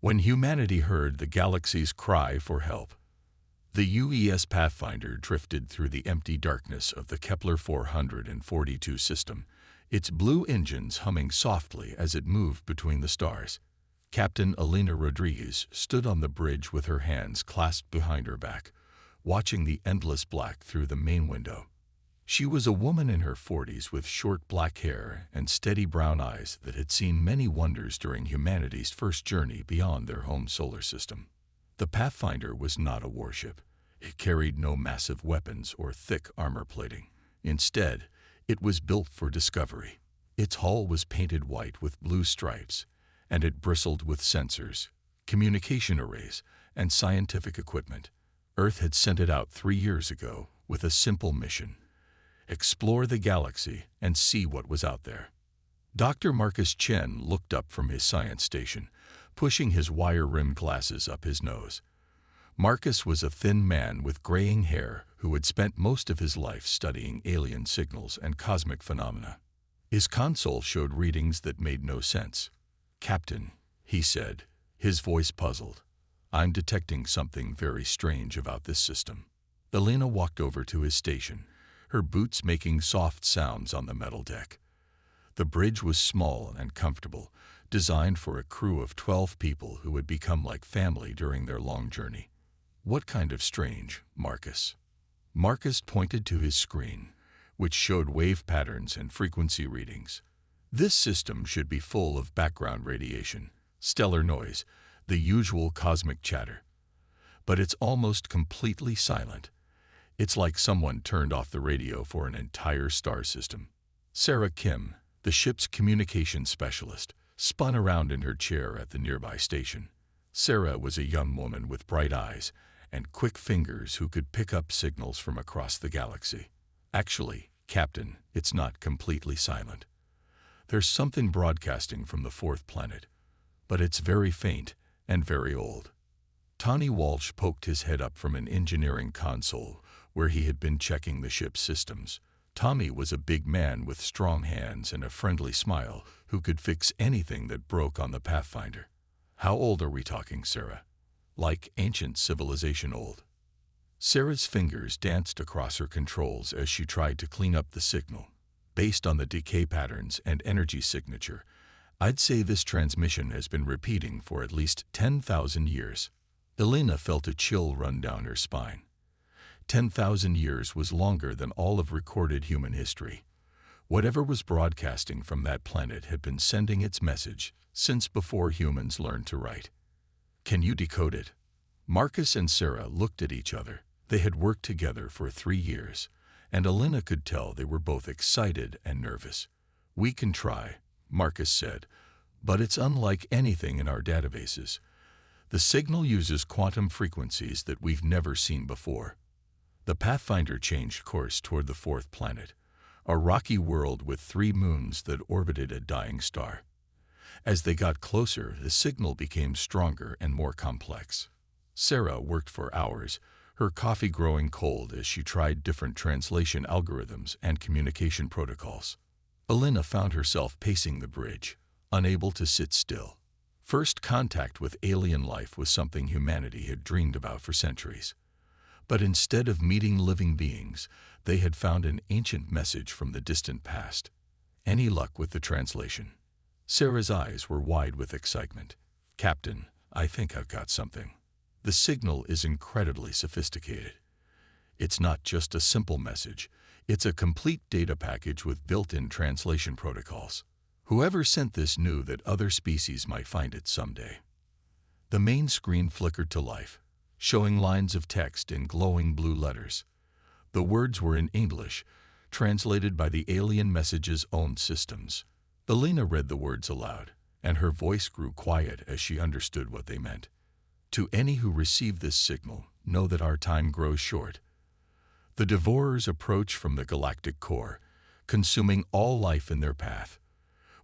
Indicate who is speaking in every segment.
Speaker 1: When humanity heard the galaxy's cry for help, the UES Pathfinder drifted through the empty darkness of the Kepler 442 system, its blue engines humming softly as it moved between the stars. Captain Elena Rodriguez stood on the bridge with her hands clasped behind her back, watching the endless black through the main window. She was a woman in her 40s with short black hair and steady brown eyes that had seen many wonders during humanity's first journey beyond their home solar system. The Pathfinder was not a warship. It carried no massive weapons or thick armor plating. Instead, it was built for discovery. Its hull was painted white with blue stripes, and it bristled with sensors, communication arrays, and scientific equipment. Earth had sent it out 3 years ago with a simple mission: explore the galaxy and see what was out there. Dr. Marcus Chen looked up from his science station, pushing his wire-rimmed glasses up his nose. Marcus was a thin man with graying hair who had spent most of his life studying alien signals and cosmic phenomena. His console showed readings that made no sense. "Captain," he said, his voice puzzled, "I'm detecting something very strange about this system." Elena walked over to his station, her boots making soft sounds on the metal deck. The bridge was small and comfortable, designed for a crew of 12 people who would become like family during their long journey. "What kind of strange, Marcus?" Marcus pointed to his screen, which showed wave patterns and frequency readings. "This system should be full of background radiation, stellar noise, the usual cosmic chatter. But it's almost completely silent. It's like someone turned off the radio for an entire star system." Sarah Kim, the ship's communications specialist, spun around in her chair at the nearby station. Sarah was a young woman with bright eyes and quick fingers who could pick up signals from across the galaxy. "Actually, Captain, it's not completely silent. There's something broadcasting from the fourth planet, but it's very faint and very old." Tawny Walsh poked his head up from an engineering console where he had been checking the ship's systems. Tommy was a big man with strong hands and a friendly smile who could fix anything that broke on the Pathfinder. "How old are we talking, Sarah?" "Like ancient civilization old." Sarah's fingers danced across her controls as she tried to clean up the signal. "Based on the decay patterns and energy signature, I'd say this transmission has been repeating for at least 10,000 years. Elena felt a chill run down her spine. 10,000 years was longer than all of recorded human history. Whatever was broadcasting from that planet had been sending its message since before humans learned to write. "Can you decode it?" Marcus and Sarah looked at each other. They had worked together for 3 years, and Elena could tell they were both excited and nervous. "We can try," Marcus said, "but it's unlike anything in our databases. The signal uses quantum frequencies that we've never seen before." The Pathfinder changed course toward the fourth planet, a rocky world with 3 moons that orbited a dying star. As they got closer, the signal became stronger and more complex. Sarah worked for hours, her coffee growing cold as she tried different translation algorithms and communication protocols. Elena found herself pacing the bridge, unable to sit still. First contact with alien life was something humanity had dreamed about for centuries. But instead of meeting living beings, they had found an ancient message from the distant past. Any luck with the translation? Sarah's eyes were wide with excitement. "Captain, I think I've got something. The signal is incredibly sophisticated. It's not just a simple message. It's a complete data package with built-in translation protocols. Whoever sent this knew that other species might find it someday." The main screen flickered to life, showing lines of text in glowing blue letters. The words were in English, translated by the alien message's own systems. Elena read the words aloud, and her voice grew quiet as she understood what they meant. "To any who receive this signal, know that our time grows short. The devourers approach from the galactic core, consuming all life in their path.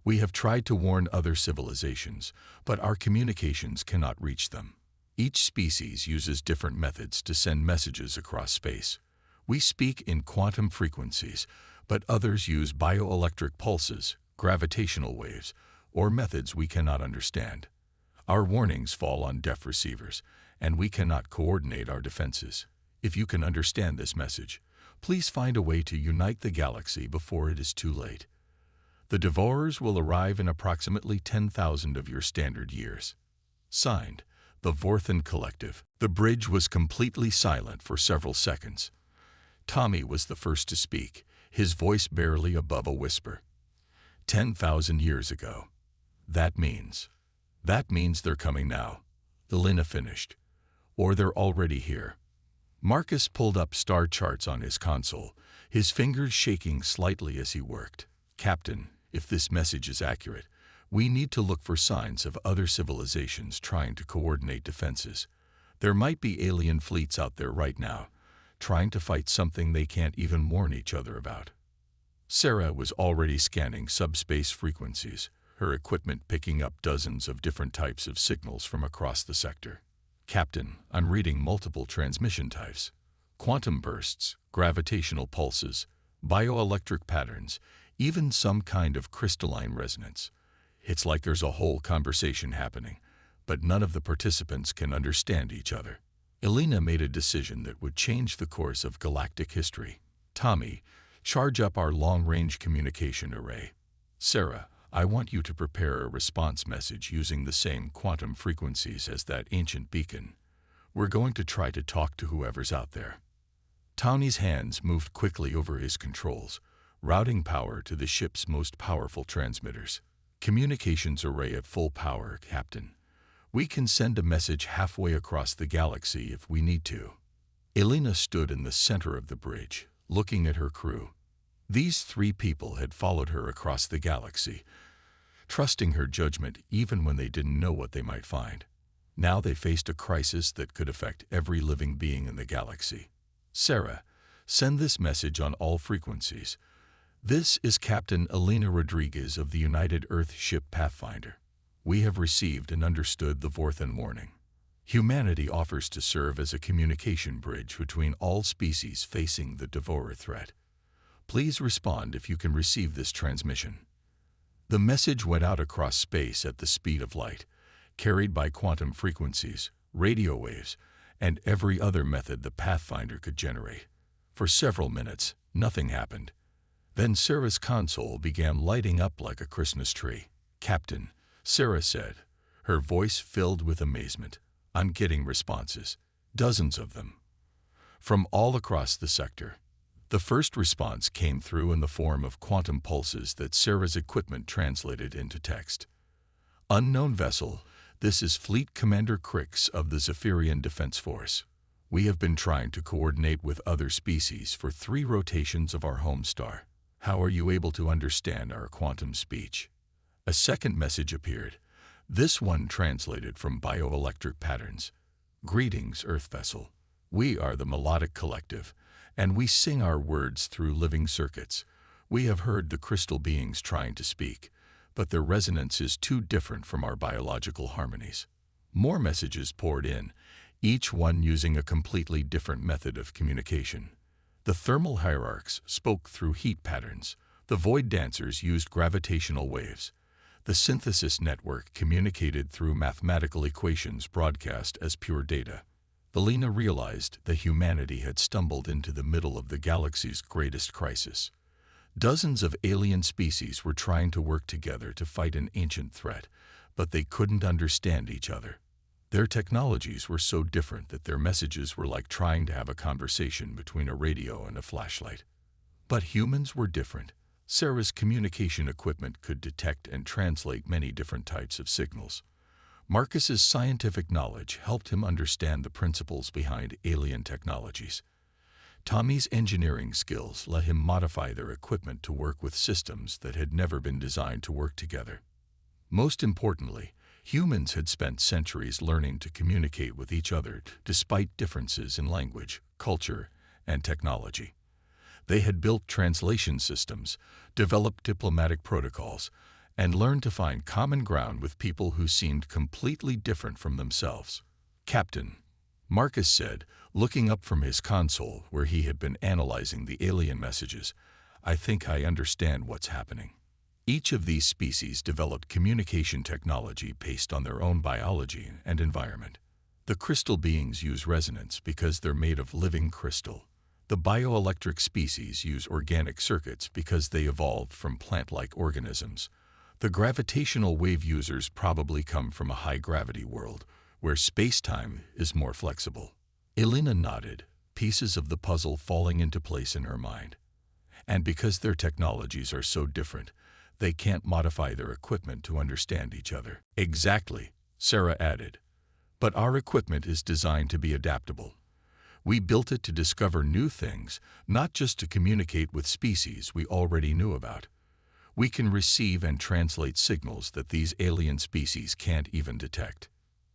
Speaker 1: We have tried to warn other civilizations, but our communications cannot reach them. Each species uses different methods to send messages across space. We speak in quantum frequencies, but others use bioelectric pulses, gravitational waves, or methods we cannot understand. Our warnings fall on deaf receivers, and we cannot coordinate our defenses. If you can understand this message, please find a way to unite the galaxy before it is too late. The Devourers will arrive in approximately 10,000 of your standard years. Signed, the Vorthan Collective. The bridge was completely silent for several seconds. Tommy was the first to speak, his voice barely above a whisper. 10,000 years ago. That means they're coming now, Elena finished. Or they're already here. Marcus pulled up star charts on his console, his fingers shaking slightly as he worked. Captain, if this message is accurate, we need to look for signs of other civilizations trying to coordinate defenses. There might be alien fleets out there right now, trying to fight something they can't even warn each other about. Sarah was already scanning subspace frequencies, her equipment picking up dozens of different types of signals from across the sector. Captain, I'm reading multiple transmission types. Quantum bursts, gravitational pulses, bioelectric patterns, even some kind of crystalline resonance. It's like there's a whole conversation happening, but none of the participants can understand each other. Elena made a decision that would change the course of galactic history. Tommy, charge up our long-range communication array. Sarah, I want you to prepare a response message using the same quantum frequencies as that ancient beacon. We're going to try to talk to whoever's out there. Tommy's hands moved quickly over his controls, routing power to the ship's most powerful transmitters. Communications array at full power, Captain. We can send a message halfway across the galaxy if we need to. Elena stood in the center of the bridge, looking at her crew. These 3 people had followed her across the galaxy, trusting her judgment even when they didn't know what they might find. Now they faced a crisis that could affect every living being in the galaxy. Sarah, send this message on all frequencies. This is Captain Elena Rodriguez of the United Earth ship Pathfinder. We have received and understood the Vorthan warning. Humanity offers to serve as a communication bridge between all species facing the Devourer threat. Please respond if you can receive this transmission. The message went out across space at the speed of light, carried by quantum frequencies, radio waves, and every other method the Pathfinder could generate. For several minutes, nothing happened. Then Sarah's console began lighting up like a Christmas tree. Captain, Sarah said, her voice filled with amazement. I'm getting responses, dozens of them, from all across the sector. The first response came through in the form of quantum pulses that Sarah's equipment translated into text. Unknown vessel, this is Fleet Commander Crix of the Zephyrian Defense Force. We have been trying to coordinate with other species for 3 rotations of our home star. How are you able to understand our quantum speech? A second message appeared, this one translated from bioelectric patterns. Greetings, Earth vessel. We are the Melodic Collective, and we sing our words through living circuits. We have heard the crystal beings trying to speak, but their resonance is too different from our biological harmonies. More messages poured in, each one using a completely different method of communication. The thermal hierarchs spoke through heat patterns. The void dancers used gravitational waves. The synthesis network communicated through mathematical equations broadcast as pure data. Elena realized that humanity had stumbled into the middle of the galaxy's greatest crisis. Dozens of alien species were trying to work together to fight an ancient threat, but they couldn't understand each other. Their technologies were so different that their messages were like trying to have a conversation between a radio and a flashlight. But humans were different. Sarah's communication equipment could detect and translate many different types of signals. Marcus's scientific knowledge helped him understand the principles behind alien technologies. Tommy's engineering skills let him modify their equipment to work with systems that had never been designed to work together. Most importantly, humans had spent centuries learning to communicate with each other despite differences in language, culture, and technology. They had built translation systems, developed diplomatic protocols, and learned to find common ground with people who seemed completely different from themselves. Captain, Marcus said, looking up from his console where he had been analyzing the alien messages, I think I understand what's happening. Each of these species developed communication technology based on their own biology and environment. The crystal beings use resonance because they're made of living crystal. The bioelectric species use organic circuits because they evolved from plant-like organisms. The gravitational wave users probably come from a high-gravity world, where space-time is more flexible. Elena nodded, pieces of the puzzle falling into place in her mind. And because their technologies are so different, they can't modify their equipment to understand each other. Exactly, Sarah added. But our equipment is designed to be adaptable. We built it to discover new things, not just to communicate with species we already knew about. We can receive and translate signals that these alien species can't even detect.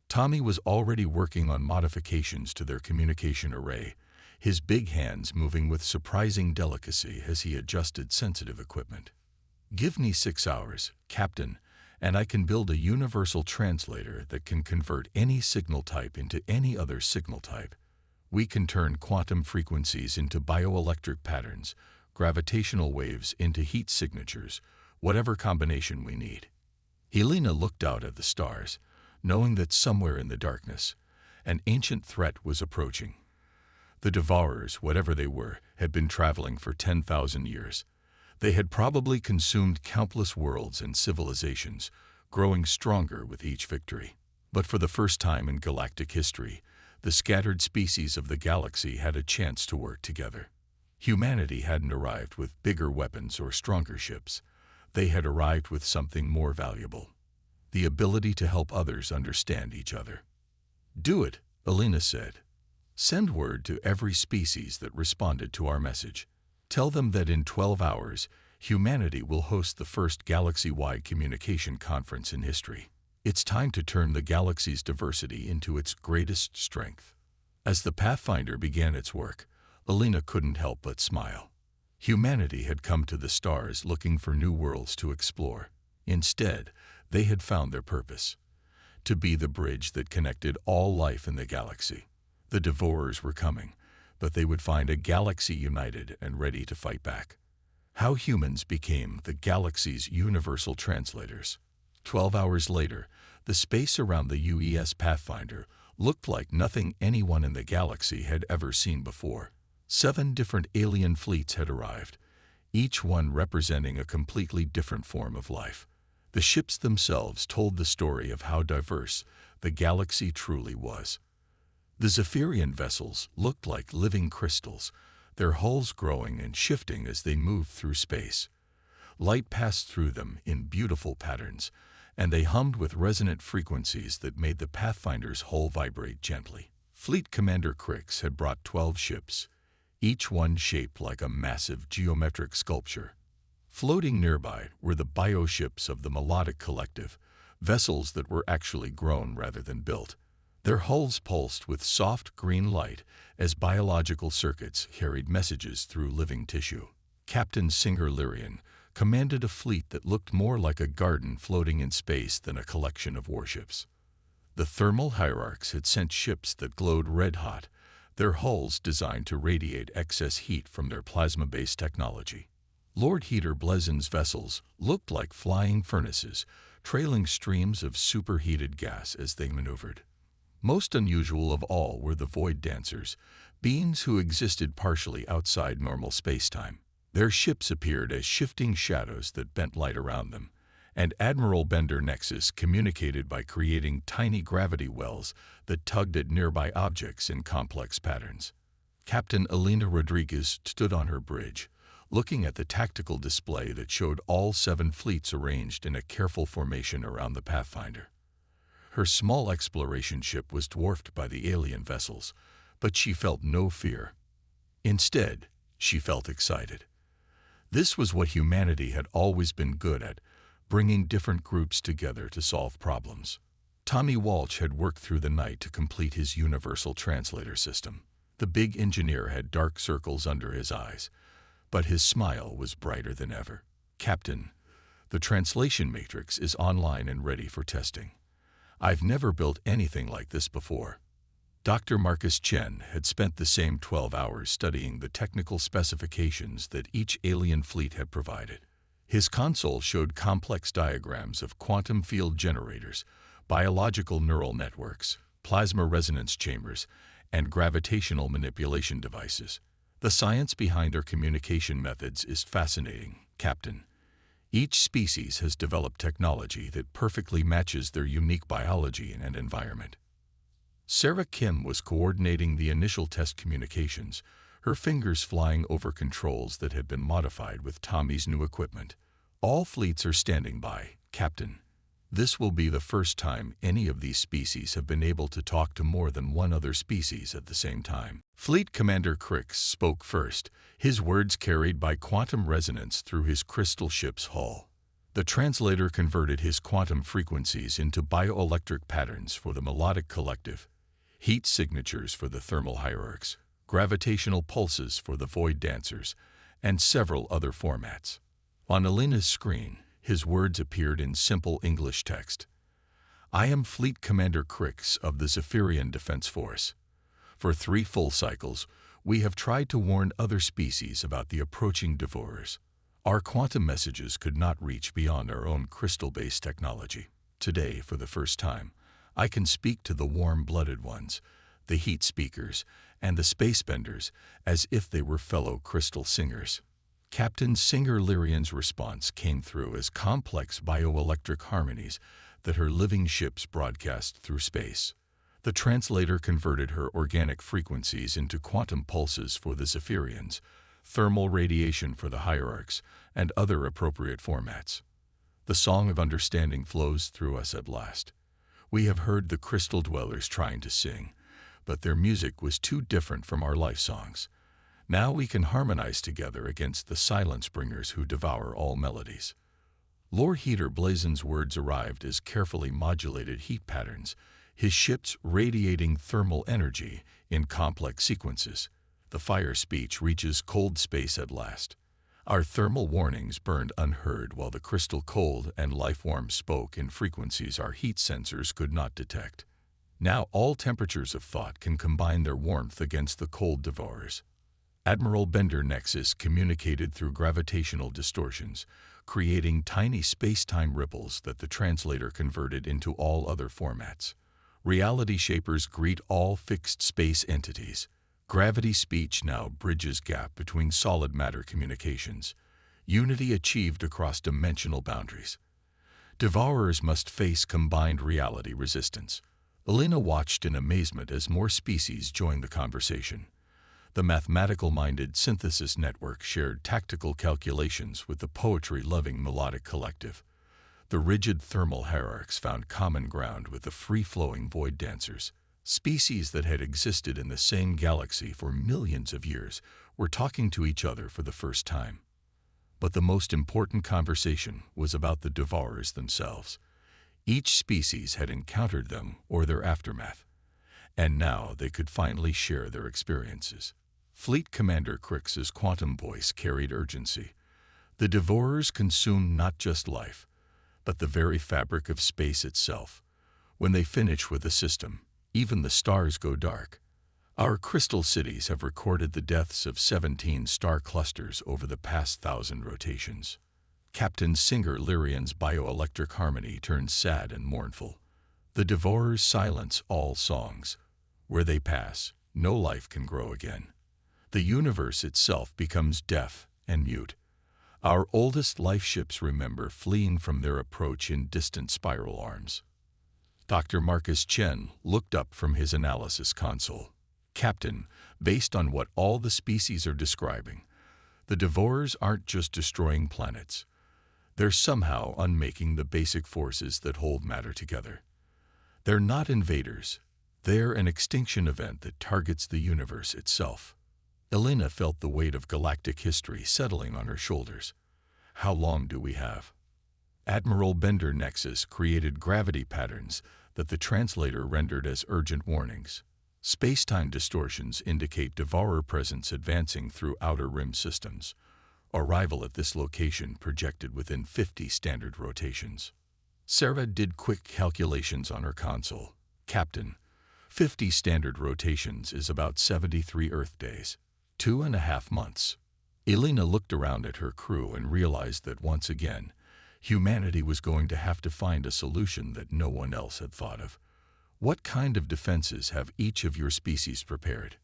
Speaker 1: Tommy was already working on modifications to their communication array, his big hands moving with surprising delicacy as he adjusted sensitive equipment. "Give me 6 hours, Captain, and I can build a universal translator that can convert any signal type into any other signal type. We can turn quantum frequencies into bioelectric patterns, gravitational waves into heat signatures, whatever combination we need." Helena looked out at the stars, knowing that somewhere in the darkness, an ancient threat was approaching. The Devourers, whatever they were, had been traveling for 10,000 years. They had probably consumed countless worlds and civilizations, growing stronger with each victory. But for the first time in galactic history, the scattered species of the galaxy had a chance to work together. Humanity hadn't arrived with bigger weapons or stronger ships. They had arrived with something more valuable: the ability to help others understand each other. "Do it," Elena said. "Send word to every species that responded to our message. Tell them that in 12 hours, humanity will host the first galaxy-wide communication conference in history. It's time to turn the galaxy's diversity into its greatest strength." As the Pathfinder began its work, Elena couldn't help but smile. Humanity had come to the stars looking for new worlds to explore. Instead, they had found their purpose: to be the bridge that connected all life in the galaxy. The Devourers were coming, but they would find a galaxy united and ready to fight back. How humans became the galaxy's universal translators. 12 hours later, the space around the UES Pathfinder looked like nothing anyone in the galaxy had ever seen before. 7 different alien fleets had arrived, each one representing a completely different form of life. The ships themselves told the story of how diverse the galaxy truly was. The Zephyrian vessels looked like living crystals, their hulls growing and shifting as they moved through space. Light passed through them in beautiful patterns, and they hummed with resonant frequencies that made the Pathfinder's hull vibrate gently. Fleet Commander Crix had brought 12 ships, each one shaped like a massive geometric sculpture. Floating nearby were the bioships of the Melodic Collective, vessels that were actually grown rather than built. Their hulls pulsed with soft green light as biological circuits carried messages through living tissue. Captain Singer Lyrian commanded a fleet that looked more like a garden floating in space than a collection of warships. The thermal hierarchs had sent ships that glowed red-hot, their hulls designed to radiate excess heat from their plasma-based technology. Lord Heater Blezen's vessels looked like flying furnaces, trailing streams of superheated gas as they maneuvered. Most unusual of all were the Void Dancers, beings who existed partially outside normal spacetime. Their ships appeared as shifting shadows that bent light around them, and Admiral Bender Nexus communicated by creating tiny gravity wells that tugged at nearby objects in complex patterns. Captain Elena Rodriguez stood on her bridge, looking at the tactical display that showed all 7 fleets arranged in a careful formation around the Pathfinder. Her small exploration ship was dwarfed by the alien vessels, but she felt no fear. Instead, she felt excited. This was what humanity had always been good at, bringing different groups together to solve problems. Tommy Walsh had worked through the night to complete his universal translator system. The big engineer had dark circles under his eyes, but his smile was brighter than ever. "Captain, the translation matrix is online and ready for testing. I've never built anything like this before." Dr. Marcus Chen had spent the same 12 hours studying the technical specifications that each alien fleet had provided. His console showed complex diagrams of quantum field generators, biological neural networks, plasma resonance chambers, and gravitational manipulation devices. The science behind their communication methods is fascinating, Captain. Each species has developed technology that perfectly matches their unique biology and environment. Sarah Kim was coordinating the initial test communications, her fingers flying over controls that had been modified with Tommy's new equipment. All fleets are standing by, Captain. This will be the first time any of these species have been able to talk to more than one other species at the same time. Fleet Commander Crix spoke first, his words carried by quantum resonance through his crystal ship's hull. The translator converted his quantum frequencies into bioelectric patterns for the melodic collective, heat signatures for the thermal hierarchs, gravitational pulses for the void dancers, and several other formats. On Elena's screen, his words appeared in simple English text. I am Fleet Commander Crix of the Zephyrian Defense Force. For 3 full cycles, we have tried to warn other species about the approaching devourers. Our quantum messages could not reach beyond our own crystal-based technology. Today, for the first time, I can speak to the warm-blooded ones, the heat speakers, and the spacebenders as if they were fellow crystal singers. Captain Singer Lyrian's response came through as complex bioelectric harmonies that her living ships broadcast through space. The translator converted her organic frequencies into quantum pulses for the Zephyrians, thermal radiation for the hierarchs, and other appropriate formats. The song of understanding flows through us at last. We have heard the crystal dwellers trying to sing, but their music was too different from our life songs. Now we can harmonize together against the silence bringers who devour all melodies. Lord Heater Blazon's words arrived as carefully modulated heat patterns, his ships radiating thermal energy in complex sequences. The fire speech reaches cold space at last. Our thermal warnings burned unheard while the crystal cold and life-warm spoke in frequencies our heat sensors could not detect. Now all temperatures of thought can combine their warmth against the cold devourers. Admiral Bender Nexus communicated through gravitational distortions, creating tiny space-time ripples that the translator converted into all other formats. Reality shapers greet all fixed space entities. Gravity speech now bridges gap between solid matter communications. Unity achieved across dimensional boundaries. Devourers must face combined reality resistance. Elena watched in amazement as more species joined the conversation. The mathematical-minded synthesis network shared tactical calculations with the poetry-loving melodic collective. The rigid thermal hierarchs found common ground with the free-flowing void dancers. Species that had existed in the same galaxy for millions of years were talking to each other for the first time. But the most important conversation was about the devourers themselves. Each species had encountered them or their aftermath, and now they could finally share their experiences. Fleet Commander Crix's quantum voice carried urgency. The devourers consume not just life, but the very fabric of space itself. When they finish with a system, even the stars go dark. Our crystal cities have recorded the deaths of 17 star clusters over the past 1,000 rotations. Captain Singer Lyrian's bioelectric harmony turns sad and mournful. The devourers silence all songs. Where they pass, no life can grow again. The universe itself becomes deaf and mute. Our oldest life ships remember fleeing from their approach in distant spiral arms. Dr. Marcus Chen looked up from his analysis console. Captain, based on what all the species are describing, the devourers aren't just destroying planets. They're somehow unmaking the basic forces that hold matter together. They're not invaders. They're an extinction event that targets the universe itself. Elena felt the weight of galactic history settling on her shoulders. How long do we have? Admiral Bender Nexus created gravity patterns that the translator rendered as urgent warnings. Space-time distortions indicate devourer presence advancing through outer rim systems. Arrival at this location projected within 50 standard rotations. Sarah did quick calculations on her console. Captain, 50 standard rotations is about 73 Earth days. 2.5 months. Elena looked around at her crew and realized that once again, humanity was going to have to find a solution that no one else had thought of. What kind of defenses have each of your species prepared?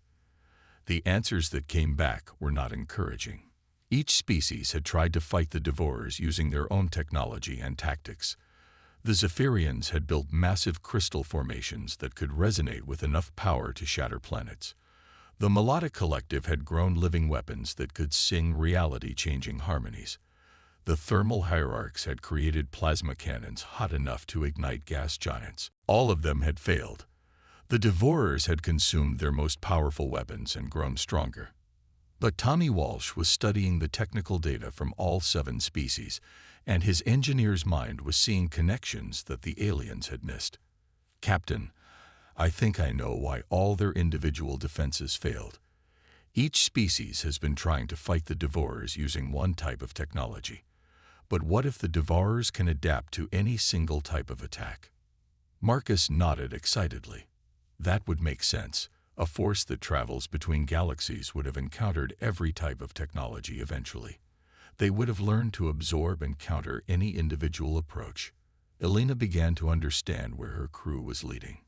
Speaker 1: The answers that came back were not encouraging. Each species had tried to fight the Devourers using their own technology and tactics. The Zephyrians had built massive crystal formations that could resonate with enough power to shatter planets. The Melodic Collective had grown living weapons that could sing reality-changing harmonies. The Thermal Hierarchs had created plasma cannons hot enough to ignite gas giants. All of them had failed. The Devourers had consumed their most powerful weapons and grown stronger. But Tommy Walsh was studying the technical data from all 7 species, and his engineer's mind was seeing connections that the aliens had missed. "Captain, I think I know why all their individual defenses failed. Each species has been trying to fight the Devourers using one type of technology. But what if the Devourers can adapt to any single type of attack?" Marcus nodded excitedly. That would make sense. A force that travels between galaxies would have encountered every type of technology eventually. They would have learned to absorb and counter any individual approach. Elena began to understand where her crew was leading.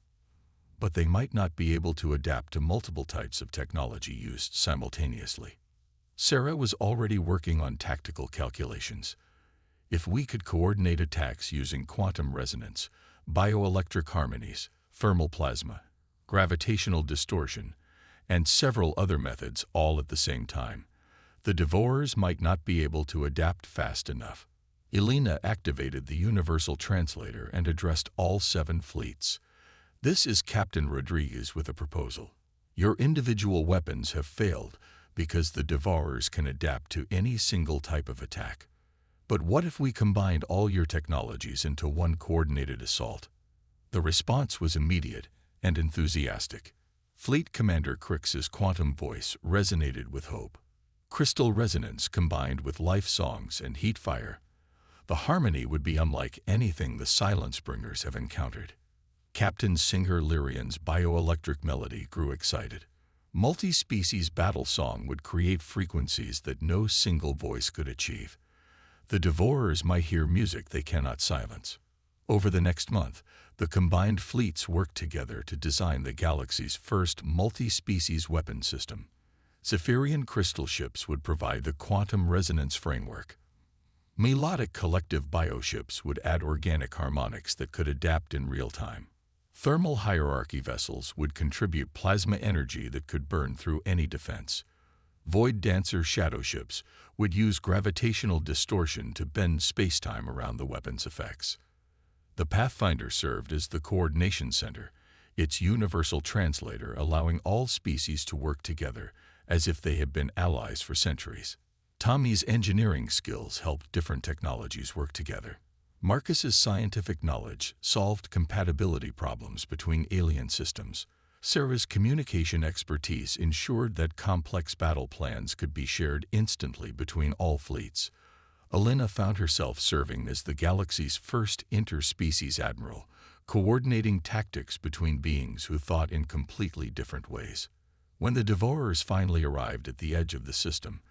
Speaker 1: But they might not be able to adapt to multiple types of technology used simultaneously. Sarah was already working on tactical calculations. If we could coordinate attacks using quantum resonance, bioelectric harmonies, thermal plasma, gravitational distortion, and several other methods all at the same time, the Devourers might not be able to adapt fast enough. Elena activated the Universal Translator and addressed all 7 fleets. "This is Captain Rodriguez with a proposal. Your individual weapons have failed because the Devourers can adapt to any single type of attack. But what if we combined all your technologies into one coordinated assault?" The response was immediate and enthusiastic. Fleet Commander Crix's quantum voice resonated with hope. Crystal resonance combined with life songs and heat fire. The harmony would be unlike anything the Silence Bringers have encountered. Captain Singer Lyrian's bioelectric melody grew excited. Multi-species battle song would create frequencies that no single voice could achieve. The Devourers might hear music they cannot silence. Over the next month, the combined fleets worked together to design the galaxy's first multi-species weapon system. Zephyrian crystal ships would provide the quantum resonance framework. Melodic collective bioships would add organic harmonics that could adapt in real time. Thermal hierarchy vessels would contribute plasma energy that could burn through any defense. Void Dancer shadow ships would use gravitational distortion to bend spacetime around the weapon's effects. The Pathfinder served as the coordination center, its universal translator allowing all species to work together as if they had been allies for centuries. Tommy's engineering skills helped different technologies work together. Marcus's scientific knowledge solved compatibility problems between alien systems. Sarah's communication expertise ensured that complex battle plans could be shared instantly between all fleets. Elena found herself serving as the galaxy's first interspecies admiral, coordinating tactics between beings who thought in completely different ways. When the Devourers finally arrived at the edge of the system,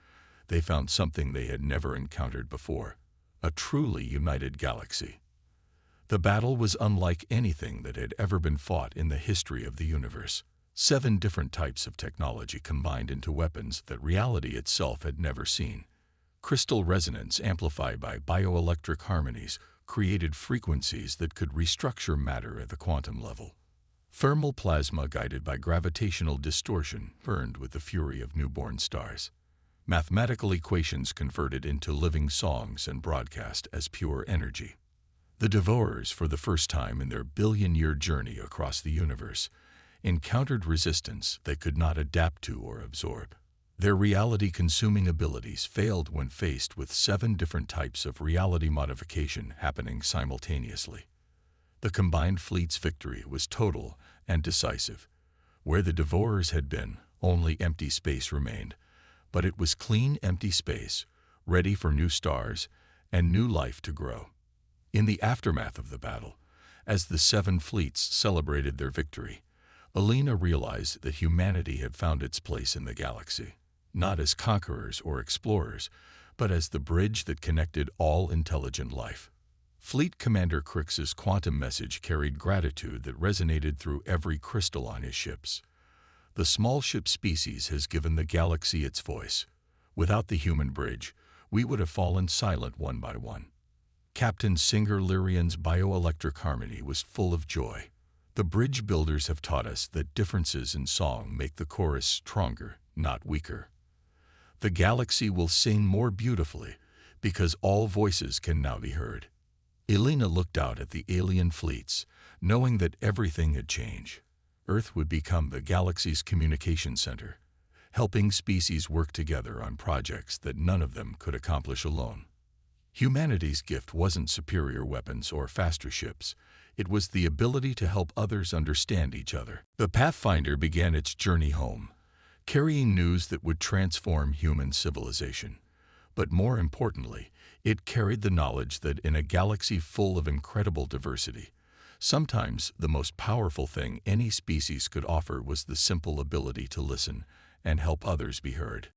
Speaker 1: they found something they had never encountered before: a truly united galaxy. The battle was unlike anything that had ever been fought in the history of the universe. 7 different types of technology combined into weapons that reality itself had never seen. Crystal resonance amplified by bioelectric harmonies created frequencies that could restructure matter at the quantum level. Thermal plasma guided by gravitational distortion burned with the fury of newborn stars. Mathematical equations converted into living songs and broadcast as pure energy. The Devourers, for the first time in their billion-year journey across the universe, encountered resistance they could not adapt to or absorb. Their reality-consuming abilities failed when faced with 7 different types of reality modification happening simultaneously. The combined fleet's victory was total and decisive. Where the Devourers had been, only empty space remained, but it was clean, empty space, ready for new stars and new life to grow. In the aftermath of the battle, as the 7 fleets celebrated their victory, Elena realized that humanity had found its place in the galaxy. not as conquerors or explorers, but as the bridge that connected all intelligent life. Fleet Commander Crix's quantum message carried gratitude that resonated through every crystal on his ships. The small ship species has given the galaxy its voice. Without the human bridge, we would have fallen silent one by one. Captain Singer Lyrian's bioelectric harmony was full of joy. The bridge builders have taught us that differences in song make the chorus stronger, not weaker. The galaxy will sing more beautifully because all voices can now be heard. Elena looked out at the alien fleets, knowing that everything had changed. Earth would become the galaxy's communication center, helping species work together on projects that none of them could accomplish alone. Humanity's gift wasn't superior weapons or faster ships. It was the ability to help others understand each other. The Pathfinder began its journey home, carrying news that would transform human civilization. But more importantly, it carried the knowledge that in a galaxy full of incredible diversity, sometimes the most powerful thing any species could offer was the simple ability to listen and help others be heard.